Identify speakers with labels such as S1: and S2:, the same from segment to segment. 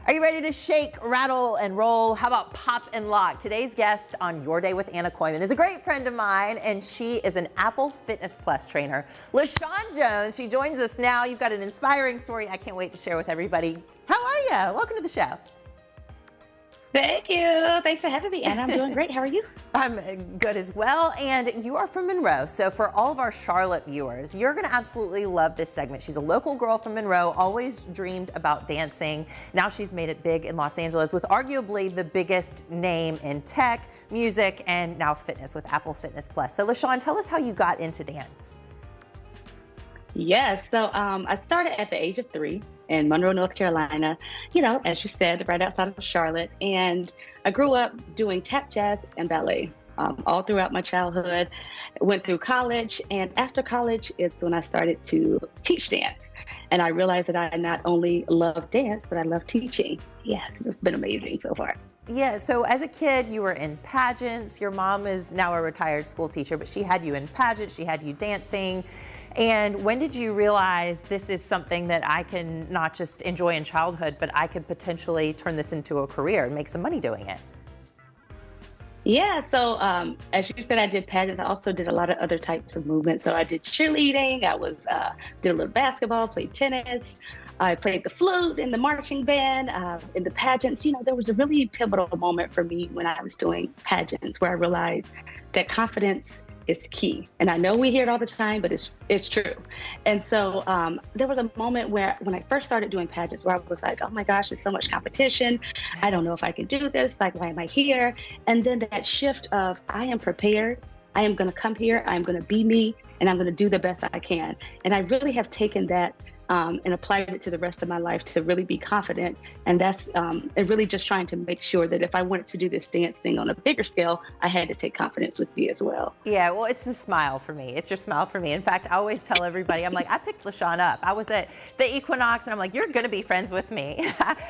S1: Are you ready to shake, rattle, and roll? How about pop and lock? Today's guest on Your Day with Anna Koyman is a great friend of mine, and she is an Apple Fitness Plus trainer. LaShawn Jones, she joins us now. You've got an inspiring story I can't wait to share with everybody. How are you? Welcome to the show.
S2: Thank you. Thanks for having me, Anna. I'm doing great. How are you?
S1: I'm good as well. And you are from Monroe. So for all of our Charlotte viewers, you're going to absolutely love this segment. She's a local girl from Monroe, always dreamed about dancing. Now she's made it big in Los Angeles with arguably the biggest name in tech, music, and now fitness with Apple Fitness Plus. So LaShawn, tell us how you got into dance.
S2: Yes. So I started at the age of 3 in Monroe, North Carolina, you know, as you said, right outside of Charlotte. And I grew up doing tap, jazz, and ballet all throughout my childhood. Went through college, and after college is when I started to teach dance. And I realized that I not only love dance, but I love teaching. Yes, it's been amazing so far.
S1: Yeah, so as a kid, you were in pageants. Your mom is now a retired school teacher, but she had you in pageants, she had you dancing. And when did you realize this is something that I can not just enjoy in childhood, but I could potentially turn this into a career and make some money doing it?
S2: Yeah, so as you said, I did pageants. I also did a lot of other types of movements. So I did cheerleading. I did a little basketball, played tennis. I played the flute in the marching band, in the pageants. You know, there was a really pivotal moment for me when I was doing pageants where I realized that confidence is key. And I know we hear it all the time, but it's true. And so there was a moment where when I first started doing pageants where I was like, oh my gosh, there's so much competition. I don't know if I can do this. Like, why am I here? And then that shift of I am prepared. I am going to come here. I'm going to be me, and I'm going to do the best I can. And I really have taken that and applied it to the rest of my life to really be confident. And that's and really just trying to make sure that if I wanted to do this dance thing on a bigger scale, I had to take confidence with me as well.
S1: Yeah, well, it's the smile for me. It's your smile for me. In fact, I always tell everybody, I'm like, I picked LaShawn up. I was at the Equinox, and I'm like, you're going to be friends with me.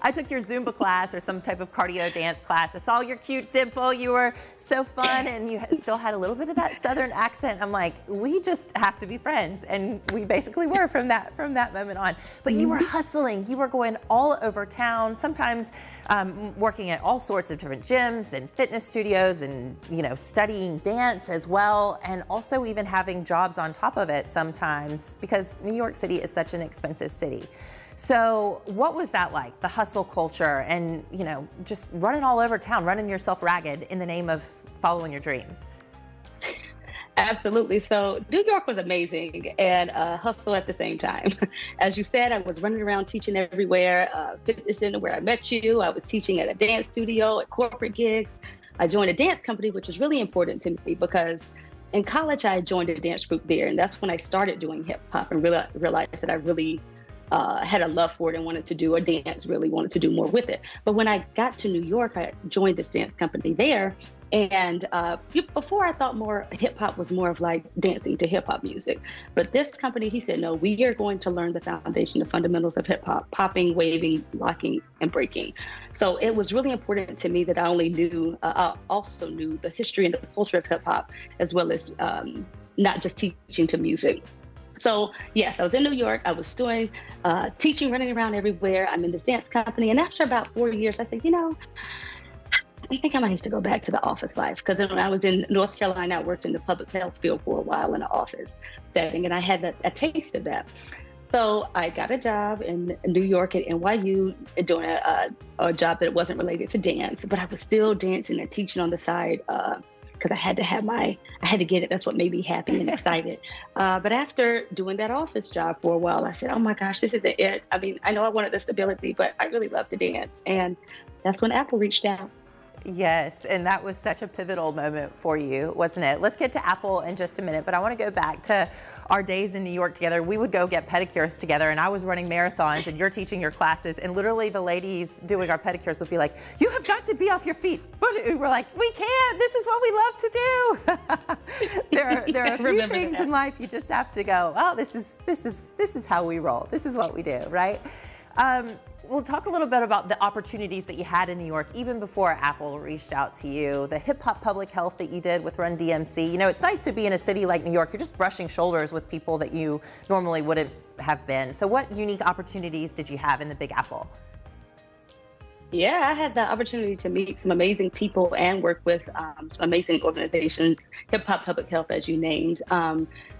S1: I took your Zumba class or some type of cardio dance class. I saw your cute dimple. You were so fun, and you still had a little bit of that Southern accent. I'm like, we just have to be friends. And we basically were from that moment on. But you were hustling, you were going all over town, sometimes working at all sorts of different gyms and fitness studios, and you know, studying dance as well, and also even having jobs on top of it sometimes, because New York City is such an expensive city. So what was that like, the hustle culture, and you know, just running all over town, running yourself ragged in the name of following your dreams?
S2: Absolutely. So New York was amazing, and hustle at the same time. As you said, I was running around teaching everywhere, fitness center where I met you. I was teaching at a dance studio, at corporate gigs. I joined a dance company, which was really important to me because in college I joined a dance group there, and that's when I started doing hip hop and realized that I really had a love for it and wanted to do a dance, really wanted to do more with it. But when I got to New York, I joined this dance company there. And before I thought more hip hop was more of like dancing to hip hop music. But this company, he said, no, we are going to learn the foundation, the fundamentals of hip hop, popping, waving, locking, and breaking. So it was really important to me that I also knew the history and the culture of hip hop, as well as not just teaching to music. So yes, I was in New York. I was doing teaching, running around everywhere. I'm in this dance company. And after about 4 years, I said, you know, I think I might have to go back to the office life, because when I was in North Carolina, I worked in the public health field for a while in an office setting, and I had a taste of that. So I got a job in New York at NYU doing a job that wasn't related to dance, but I was still dancing and teaching on the side because I had to get it. That's what made me happy and excited. But after doing that office job for a while, I said, oh my gosh, this isn't it. I mean, I know I wanted the stability, but I really love to dance. And that's when Apple reached out.
S1: Yes, and that was such a pivotal moment for you, wasn't it? Let's get to Apple in just a minute, but I want to go back to our days in New York together. We would go get pedicures together, and I was running marathons, and you're teaching your classes, and literally the ladies doing our pedicures would be like, you have got to be off your feet. But we're like, we can. This is what we love to do. there are a few things in life you just have to go, oh, this is how we roll. This is what we do, right? We'll talk a little bit about the opportunities that you had in New York even before Apple reached out to you, the hip hop public health that you did with Run DMC. You know, it's nice to be in a city like New York. You're just brushing shoulders with people that you normally wouldn't have been. So what unique opportunities did you have in the Big Apple?
S2: Yeah, I had the opportunity to meet some amazing people and work with some amazing organizations, Hip Hop Public Health, as you named.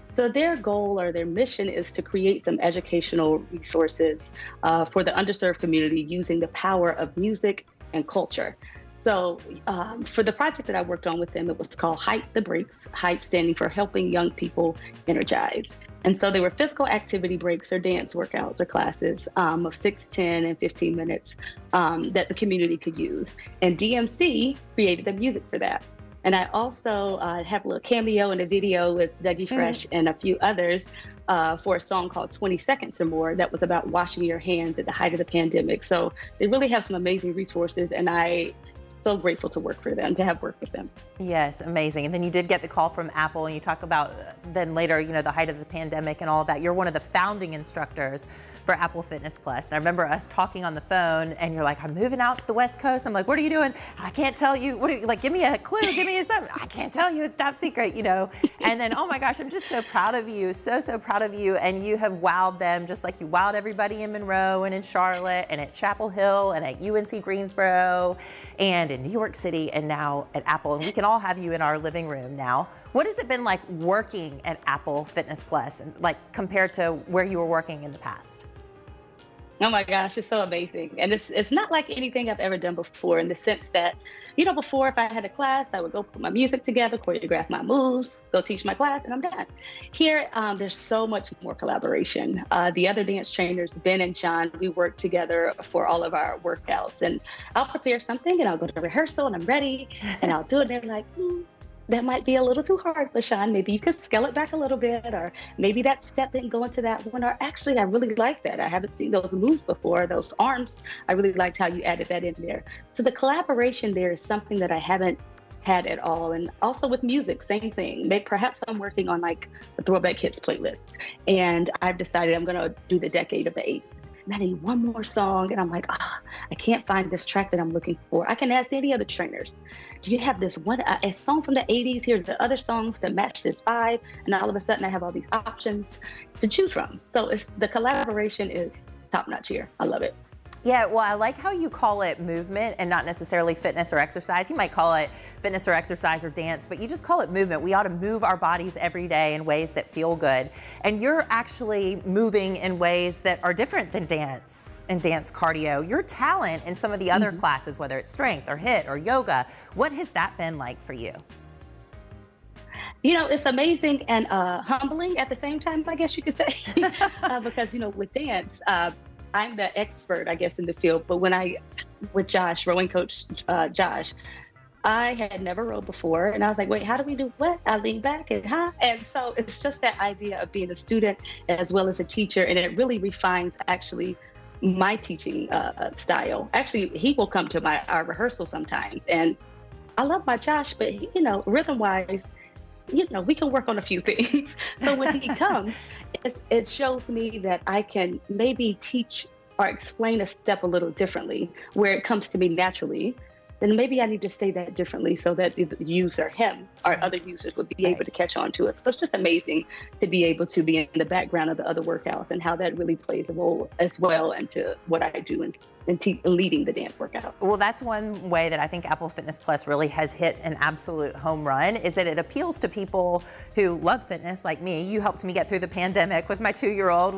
S2: So their goal or their mission is to create some educational resources for the underserved community using the power of music and culture. So for the project that I worked on with them, it was called Hype the Breaks, Hype standing for Helping Young People Energize. And so they were physical activity breaks or dance workouts or classes of 6, 10, and 15 minutes that the community could use. And DMC created the music for that. And I also have a little cameo in a video with Dougie Fresh and a few others for a song called 20 Seconds or More that was about washing your hands at the height of the pandemic. So they really have some amazing resources, and I so grateful to work for them, to have worked with them.
S1: Yes, amazing. And then you did get the call from Apple, and you talk about then later, you know, the height of the pandemic and all of that. You're one of the founding instructors for Apple Fitness Plus. And I remember us talking on the phone, and you're like, I'm moving out to the West Coast. I'm like, what are you doing? I can't tell you. What are you, like, give me a clue, give me something. I can't tell you, it's top secret, you know. And then, oh my gosh, I'm just so proud of you, so proud of you. And you have wowed them just like you wowed everybody in Monroe and in Charlotte and at Chapel Hill and at UNC Greensboro and in New York City and now at Apple. And we can all have you in our living room now. What has it been like working at Apple Fitness Plus, and like compared to where you were working in the past?
S2: Oh my gosh, it's so amazing. And it's not like anything I've ever done before, in the sense that, you know, before if I had a class, I would go put my music together, choreograph my moves, go teach my class, and I'm done. Here, there's so much more collaboration. The other dance trainers, Ben and John, we work together for all of our workouts. And I'll prepare something and I'll go to rehearsal and I'm ready and I'll do it. And they're like, that might be a little too hard, LaShawn. Maybe you could scale it back a little bit, or maybe that step didn't go into that one. Or actually, I really like that. I haven't seen those moves before, those arms. I really liked how you added that in there. So the collaboration there is something that I haven't had at all. And also with music, same thing. Perhaps I'm working on like a Throwback Hits playlist, and I've decided I'm going to do the decade of the 80s. And I need one more song, and I'm like, I can't find this track that I'm looking for. I can ask any other trainers. Do you have this one a song from the 80s? Here are the other songs that match this vibe, and all of a sudden I have all these options to choose from. So the collaboration is top notch here. I love it.
S1: Yeah, well, I like how you call it movement and not necessarily fitness or exercise. You might call it fitness or exercise or dance, but you just call it movement. We ought to move our bodies every day in ways that feel good. And you're actually moving in ways that are different than dance and dance cardio. Your talent in some of the other classes, whether it's strength or HIIT or yoga, what has that been like for you?
S2: You know, it's amazing and humbling at the same time, I guess you could say, because, you know, with dance, I'm the expert, I guess, in the field. But with Josh, rowing coach Josh, I had never rowed before. And I was like, wait, how do we do what? I lean back and And so it's just that idea of being a student as well as a teacher. And it really refines actually my teaching style. Actually, he will come to our rehearsal sometimes. And I love my Josh, but, you know, rhythm-wise, you know, we can work on a few things. So when he comes, it shows me that I can maybe teach or explain a step a little differently where it comes to me naturally. Then maybe I need to say that differently so that the user, him, or other users would be able to catch on to it. So it's just amazing to be able to be in the background of the other workouts and how that really plays a role as well into what I do in leading the dance workout.
S1: Well, that's one way that I think Apple Fitness Plus really has hit an absolute home run, is that it appeals to people who love fitness like me. You helped me get through the pandemic with my 2-year-old.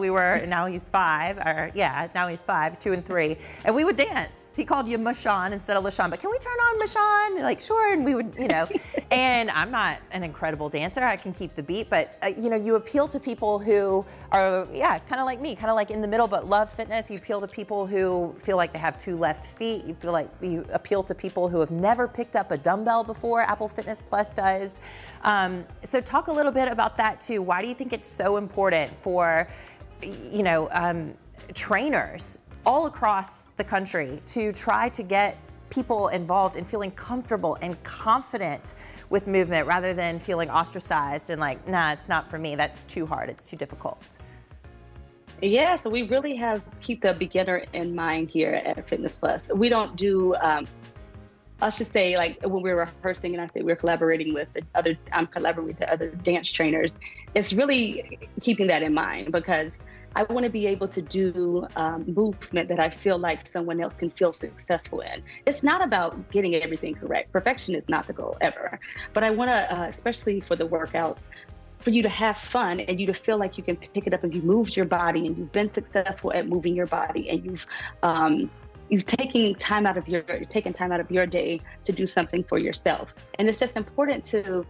S1: Now he's 5, now he's 5, 2 and 3, and we would dance. He called you Mashawn instead of LaShawn, but can we turn on Mashawn? Like, sure, and we would, you know, and I'm not an incredible dancer. I can keep the beat, but, you know, you appeal to people who are, kind of like me, kind of like in the middle, but love fitness. You appeal to people who feel like they have 2 left feet. You feel like you appeal to people who have never picked up a dumbbell before. Apple Fitness Plus does. So talk a little bit about that too. Why do you think it's so important for, you know, trainers all across the country to try to get people involved in feeling comfortable and confident with movement rather than feeling ostracized and like, nah, it's not for me, that's too hard, it's too difficult?
S2: Yeah, so we really keep the beginner in mind here at Fitness Plus. We don't do, I should say, like when we're rehearsing and I say we're collaborating with I'm collaborating with the other dance trainers, it's really keeping that in mind, because I want to be able to do movement that I feel like someone else can feel successful in. It's not about getting everything correct. Perfection is not the goal ever. But I want to, especially for the workouts, for you to have fun and you to feel like you can pick it up and you moved your body and you've been successful at moving your body and you've taken time out of your day to do something for yourself. And it's just important to,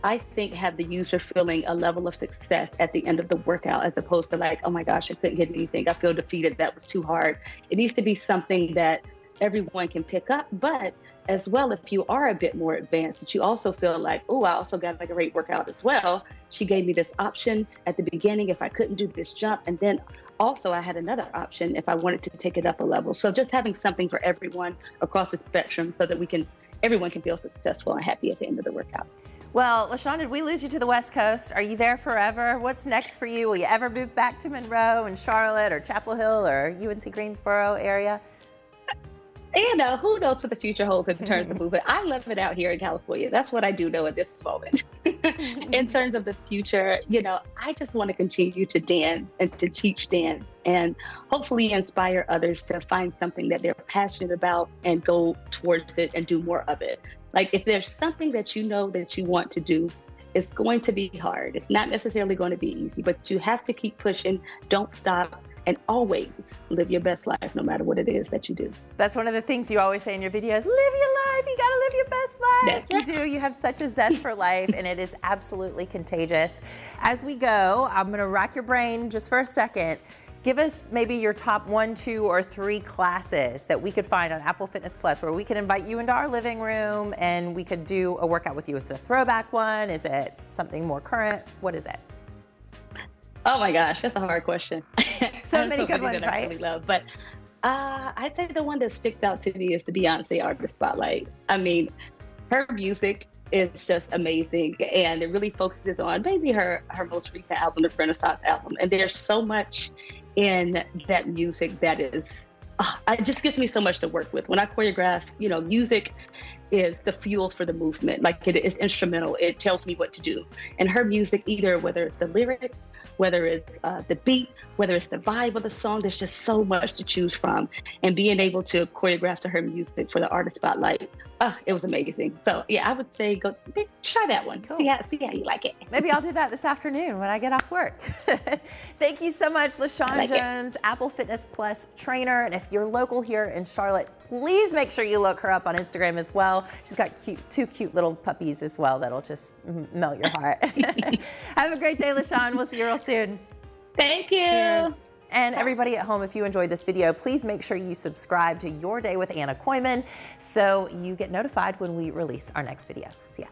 S2: I think, have the user feeling a level of success at the end of the workout, as opposed to like, oh my gosh, I couldn't get anything. I feel defeated. That was too hard. It needs to be something that everyone can pick up, but as well, if you are a bit more advanced, that you also feel like, oh, I also got like a great workout as well. She gave me this option at the beginning if I couldn't do this jump. And then also I had another option if I wanted to take it up a level. So just having something for everyone across the spectrum so that everyone can feel successful and happy at the end of the workout.
S1: Well, LaShawn, did we lose you to the West Coast? Are you there forever? What's next for you? Will you ever move back to Monroe and Charlotte or Chapel Hill or UNC Greensboro area?
S2: You know, who knows what the future holds in terms of movement. I love it out here in California. That's what I do know at this moment. In terms of the future, you know, I just want to continue to dance and to teach dance and hopefully inspire others to find something that they're passionate about and go towards it and do more of it. Like if there's something that you know that you want to do, it's going to be hard. It's not necessarily going to be easy, but you have to keep pushing. Don't stop. And always live your best life, no matter what it is that you do.
S1: That's one of the things you always say in your videos, live your life, you gotta live your best life. Yes. You do, you have such a zest for life and it is absolutely contagious. As we go, I'm gonna rack your brain just for a second. Give us maybe your top 1, 2, or 3 classes that we could find on Apple Fitness Plus where we could invite you into our living room and we could do a workout with you. Is it a throwback one? Is it something more current? What is it?
S2: Oh my gosh, that's a hard question.
S1: So many good ones,
S2: that
S1: right?
S2: I really love, but I'd say the one that sticks out to me is the Beyonce Artist Spotlight. I mean, her music is just amazing, and it really focuses on maybe her most recent album, the Renaissance album. And there's so much in that music that is, it just gives me so much to work with. When I choreograph, you know, music is the fuel for the movement. Like it is instrumental. It tells me what to do. And her music, either whether it's the lyrics, whether it's the beat, whether it's the vibe of the song, there's just so much to choose from. And being able to choreograph to her music for the Artist Spotlight, it was amazing. So yeah, I would say go try that one. Cool. See how you like it.
S1: Maybe I'll do that this afternoon when I get off work. Thank you so much, LaShawn Jones, Apple Fitness Plus trainer. And if you're local here in Charlotte, please make sure you look her up on Instagram as well. She's got two cute little puppies as well that'll just melt your heart. Have a great day, LaShawn. We'll see you real soon.
S2: Thank you.
S1: Cheers. And everybody at home, if you enjoyed this video, please make sure you subscribe to Your Day with Anna Koyman so you get notified when we release our next video. See ya.